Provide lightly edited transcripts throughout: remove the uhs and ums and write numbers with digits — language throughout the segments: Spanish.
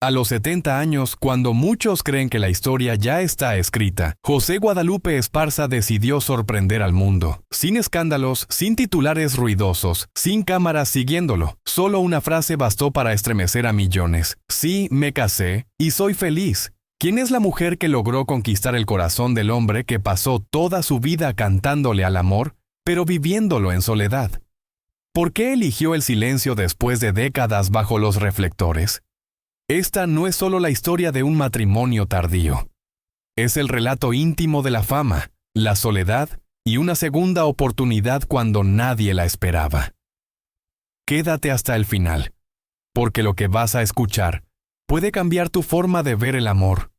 A los 70 años, cuando muchos creen que la historia ya está escrita, José Guadalupe Esparza decidió sorprender al mundo. Sin escándalos, sin titulares ruidosos, sin cámaras siguiéndolo. Solo una frase bastó para estremecer a millones. Sí, me casé y soy feliz. ¿Quién es la mujer que logró conquistar el corazón del hombre que pasó toda su vida cantándole al amor, pero viviéndolo en soledad? ¿Por qué eligió el silencio después de décadas bajo los reflectores? Esta no es solo la historia de un matrimonio tardío. Es el relato íntimo de la fama, la soledad y una segunda oportunidad cuando nadie la esperaba. Quédate hasta el final, porque lo que vas a escuchar puede cambiar tu forma de ver el amor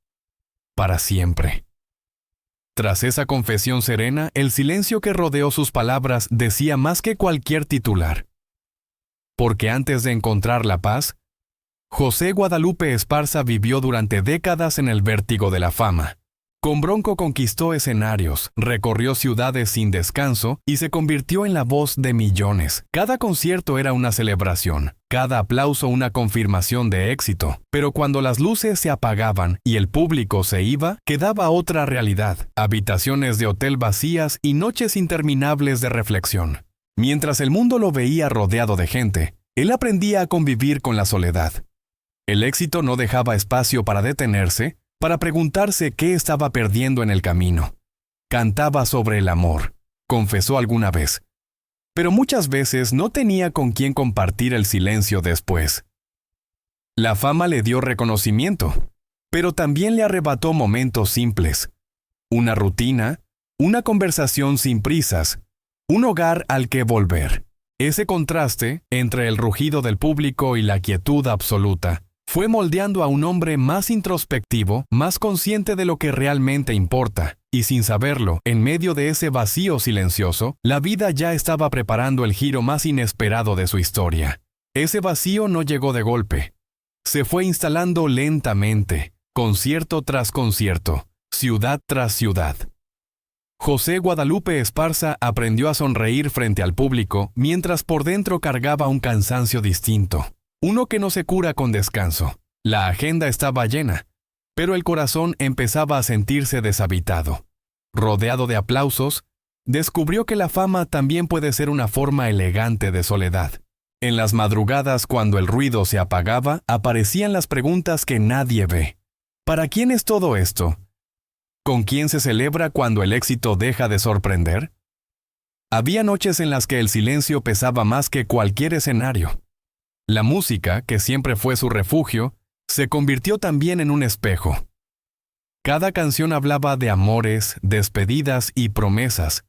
para siempre. Tras esa confesión serena, el silencio que rodeó sus palabras decía más que cualquier titular. Porque antes de encontrar la paz, José Guadalupe Esparza vivió durante décadas en el vértigo de la fama. Con Bronco conquistó escenarios, recorrió ciudades sin descanso y se convirtió en la voz de millones. Cada concierto era una celebración, cada aplauso una confirmación de éxito. Pero cuando las luces se apagaban y el público se iba, quedaba otra realidad: habitaciones de hotel vacías y noches interminables de reflexión. Mientras el mundo lo veía rodeado de gente, él aprendía a convivir con la soledad. El éxito no dejaba espacio para detenerse, para preguntarse qué estaba perdiendo en el camino. Cantaba sobre el amor, confesó alguna vez, pero muchas veces no tenía con quién compartir el silencio después. La fama le dio reconocimiento, pero también le arrebató momentos simples. Una rutina, una conversación sin prisas, un hogar al que volver. Ese contraste entre el rugido del público y la quietud absoluta fue moldeando a un hombre más introspectivo, más consciente de lo que realmente importa. Y sin saberlo, en medio de ese vacío silencioso, la vida ya estaba preparando el giro más inesperado de su historia. Ese vacío no llegó de golpe. Se fue instalando lentamente, concierto tras concierto, ciudad tras ciudad. José Guadalupe Esparza aprendió a sonreír frente al público mientras por dentro cargaba un cansancio distinto. Uno que no se cura con descanso. La agenda estaba llena, pero el corazón empezaba a sentirse deshabitado. Rodeado de aplausos, descubrió que la fama también puede ser una forma elegante de soledad. En las madrugadas, cuando el ruido se apagaba, aparecían las preguntas que nadie ve. ¿Para quién es todo esto? ¿Con quién se celebra cuando el éxito deja de sorprender? Había noches en las que el silencio pesaba más que cualquier escenario. La música, que siempre fue su refugio, se convirtió también en un espejo. Cada canción hablaba de amores, despedidas y promesas,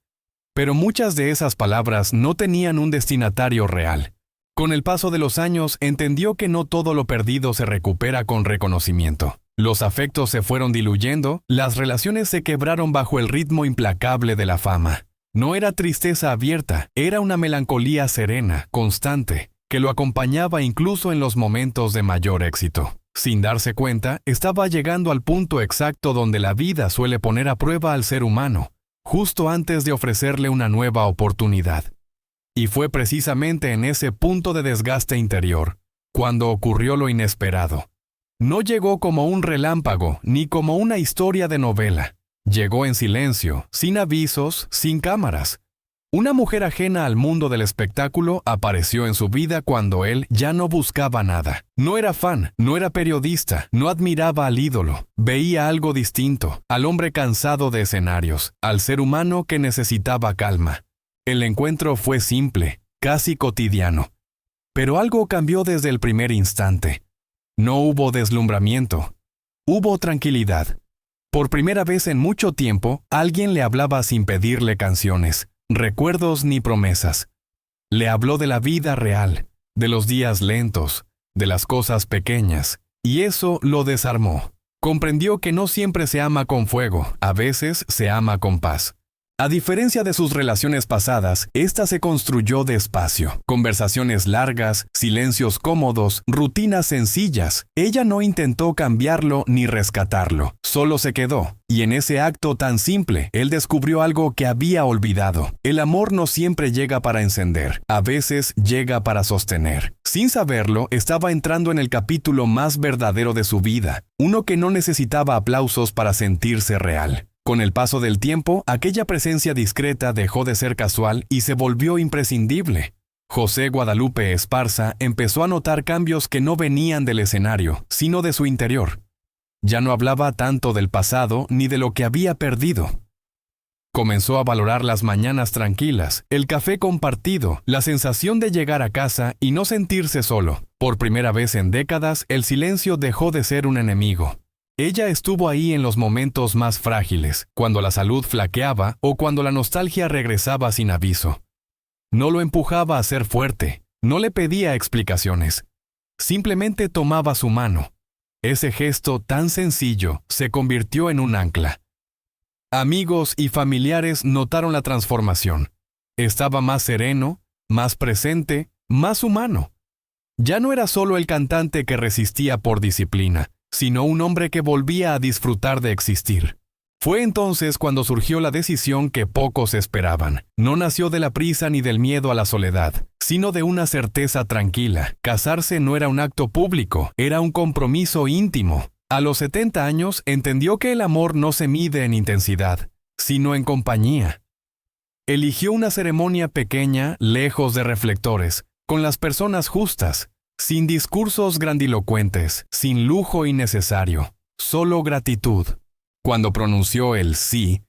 pero muchas de esas palabras no tenían un destinatario real. Con el paso de los años, entendió que no todo lo perdido se recupera con reconocimiento. Los afectos se fueron diluyendo, las relaciones se quebraron bajo el ritmo implacable de la fama. No era tristeza abierta, era una melancolía serena, constante, que lo acompañaba incluso en los momentos de mayor éxito. Sin darse cuenta, estaba llegando al punto exacto donde la vida suele poner a prueba al ser humano, justo antes de ofrecerle una nueva oportunidad. Y fue precisamente en ese punto de desgaste interior, cuando ocurrió lo inesperado. No llegó como un relámpago, ni como una historia de novela. Llegó en silencio, sin avisos, sin cámaras. Una mujer ajena al mundo del espectáculo apareció en su vida cuando él ya no buscaba nada. No era fan, no era periodista, no admiraba al ídolo. Veía algo distinto, al hombre cansado de escenarios, al ser humano que necesitaba calma. El encuentro fue simple, casi cotidiano. Pero algo cambió desde el primer instante. No hubo deslumbramiento, hubo tranquilidad. Por primera vez en mucho tiempo, alguien le hablaba sin pedirle canciones, recuerdos ni promesas. Le habló de la vida real, de los días lentos, de las cosas pequeñas, y eso lo desarmó. Comprendió que no siempre se ama con fuego, a veces se ama con paz. A diferencia de sus relaciones pasadas, esta se construyó despacio. Conversaciones largas, silencios cómodos, rutinas sencillas. Ella no intentó cambiarlo ni rescatarlo, solo se quedó. Y en ese acto tan simple, él descubrió algo que había olvidado. El amor no siempre llega para encender, a veces llega para sostener. Sin saberlo, estaba entrando en el capítulo más verdadero de su vida, uno que no necesitaba aplausos para sentirse real. Con el paso del tiempo, aquella presencia discreta dejó de ser casual y se volvió imprescindible. José Guadalupe Esparza empezó a notar cambios que no venían del escenario, sino de su interior. Ya no hablaba tanto del pasado ni de lo que había perdido. Comenzó a valorar las mañanas tranquilas, el café compartido, la sensación de llegar a casa y no sentirse solo. Por primera vez en décadas, el silencio dejó de ser un enemigo. Ella estuvo ahí en los momentos más frágiles, cuando la salud flaqueaba o cuando la nostalgia regresaba sin aviso. No lo empujaba a ser fuerte, no le pedía explicaciones. Simplemente tomaba su mano. Ese gesto tan sencillo se convirtió en un ancla. Amigos y familiares notaron la transformación. Estaba más sereno, más presente, más humano. Ya no era solo el cantante que resistía por disciplina, sino un hombre que volvía a disfrutar de existir. Fue entonces cuando surgió la decisión que pocos esperaban. No nació de la prisa ni del miedo a la soledad, sino de una certeza tranquila. Casarse no era un acto público, era un compromiso íntimo. A los 70 años entendió que el amor no se mide en intensidad, sino en compañía. Eligió una ceremonia pequeña, lejos de reflectores, con las personas justas, sin discursos grandilocuentes, sin lujo innecesario, solo gratitud. Cuando pronunció el sí,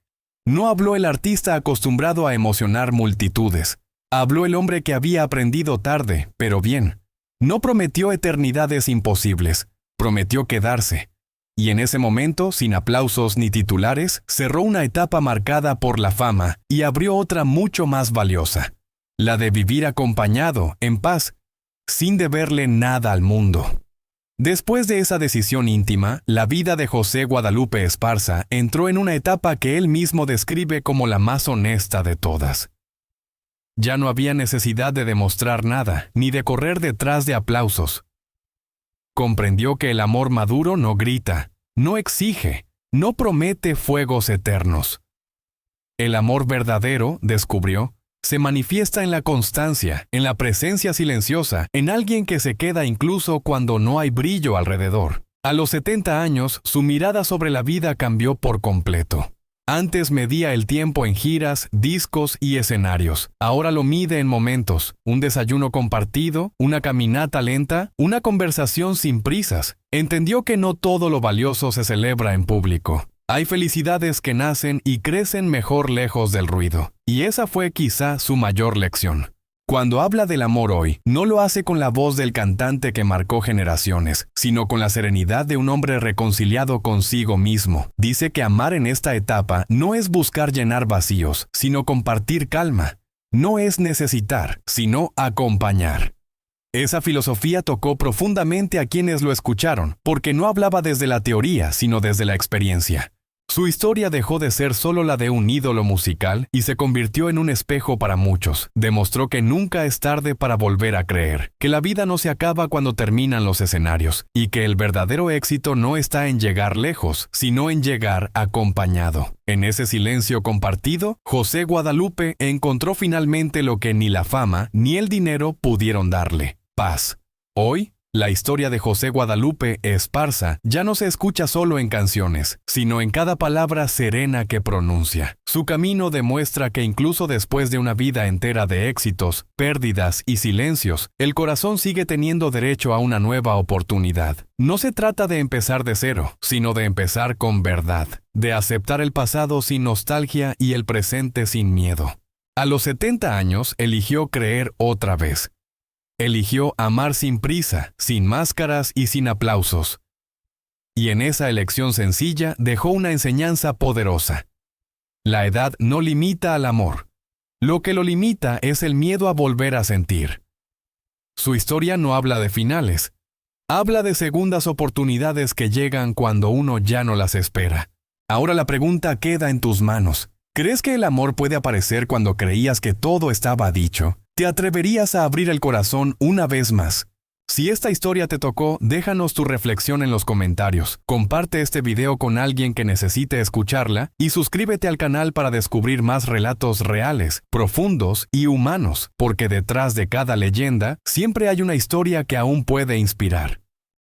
no habló el artista acostumbrado a emocionar multitudes. Habló el hombre que había aprendido tarde, pero bien. No prometió eternidades imposibles, prometió quedarse. Y en ese momento, sin aplausos ni titulares, cerró una etapa marcada por la fama y abrió otra mucho más valiosa, la de vivir acompañado, en paz, sin deberle nada al mundo. Después de esa decisión íntima, la vida de José Guadalupe Esparza entró en una etapa que él mismo describe como la más honesta de todas. Ya no había necesidad de demostrar nada, ni de correr detrás de aplausos. Comprendió que el amor maduro no grita, no exige, no promete fuegos eternos. El amor verdadero, descubrió, se manifiesta en la constancia, en la presencia silenciosa, en alguien que se queda incluso cuando no hay brillo alrededor. A los 70 años, su mirada sobre la vida cambió por completo. Antes medía el tiempo en giras, discos y escenarios. Ahora lo mide en momentos, un desayuno compartido, una caminata lenta, una conversación sin prisas. Entendió que no todo lo valioso se celebra en público. Hay felicidades que nacen y crecen mejor lejos del ruido. Y esa fue quizá su mayor lección. Cuando habla del amor hoy, no lo hace con la voz del cantante que marcó generaciones, sino con la serenidad de un hombre reconciliado consigo mismo. Dice que amar en esta etapa no es buscar llenar vacíos, sino compartir calma. No es necesitar, sino acompañar. Esa filosofía tocó profundamente a quienes lo escucharon, porque no hablaba desde la teoría, sino desde la experiencia. Su historia dejó de ser solo la de un ídolo musical y se convirtió en un espejo para muchos. Demostró que nunca es tarde para volver a creer, que la vida no se acaba cuando terminan los escenarios, y que el verdadero éxito no está en llegar lejos, sino en llegar acompañado. En ese silencio compartido, José Guadalupe encontró finalmente lo que ni la fama ni el dinero pudieron darle: paz. Hoy, la historia de José Guadalupe Esparza ya no se escucha solo en canciones, sino en cada palabra serena que pronuncia. Su camino demuestra que incluso después de una vida entera de éxitos, pérdidas y silencios, el corazón sigue teniendo derecho a una nueva oportunidad. No se trata de empezar de cero, sino de empezar con verdad, de aceptar el pasado sin nostalgia y el presente sin miedo. A los 70 años eligió creer otra vez. Eligió amar sin prisa, sin máscaras y sin aplausos. Y en esa elección sencilla dejó una enseñanza poderosa. La edad no limita al amor. Lo que lo limita es el miedo a volver a sentir. Su historia no habla de finales. Habla de segundas oportunidades que llegan cuando uno ya no las espera. Ahora la pregunta queda en tus manos. ¿Crees que el amor puede aparecer cuando creías que todo estaba dicho? ¿Te atreverías a abrir el corazón una vez más? Si esta historia te tocó, déjanos tu reflexión en los comentarios. Comparte este video con alguien que necesite escucharla y suscríbete al canal para descubrir más relatos reales, profundos y humanos, porque detrás de cada leyenda siempre hay una historia que aún puede inspirar.